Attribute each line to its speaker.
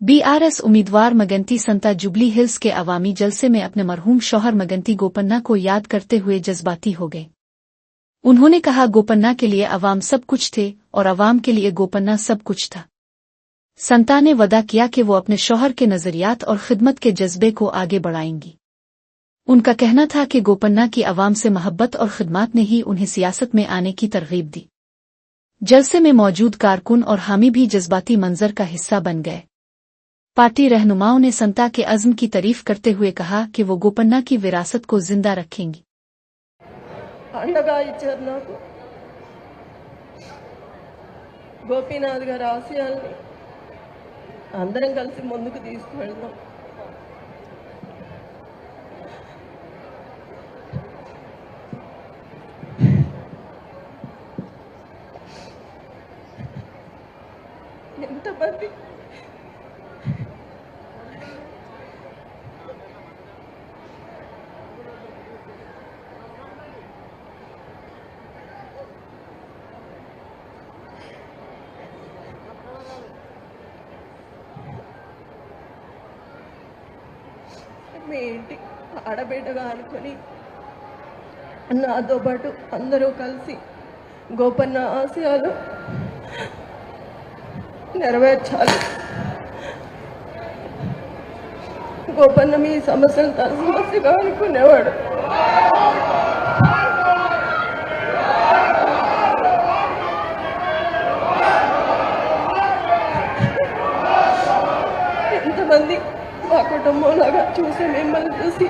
Speaker 1: BRS उम्मीदवार मगंती संता jubilee hills के अवामी जलसे में अपने मरहूम शौहर मगंती गोपन्ना को याद करते हुए जज्बाती हो गए। उन्होंने कहा, गोपन्ना के लिए अवाम सब कुछ थे और अवाम के लिए गोपन्ना सब कुछ था। संता ने वादा किया कि वो अपने शौहर के नजरियात और खिदमत के जज्बे को आगे बढ़ाएंगी। उनका कहना था कि गोपन्ना की अवाम से मोहब्बत और खिदमत ने ही उन्हें सियासत में आने की तरगीब दी। जलसे में मौजूद कारकुन और हामी भी जज्बाती मंजर का हिस्सा बन गए। पार्टी रहनुमाओं ने संता के अज़्म की तारीफ करते हुए कहा कि वो गोपन्ना की विरासत को जिंदा रखेंगी।
Speaker 2: అండగా ఇచ్చారు నాకు గోపీనాథ్ గారి ఆశయాల్ని అందరం కలిసి ముందుకు తీసుకువెళ్దాం। ఎంతమంది మీ ఇంటి ఆడబిడ్డగా అనుకొని నాతో పాటు అందరూ కలిసి గోపన్న ఆశయాలు నెరవేర్చాలి। గోపన్న మీ సమస్యలు తన సమస్యగా అనుకునేవాడు। ఎంతమంది మా కుటుంబంలాగా చూసి మిమ్మల్ని చూసి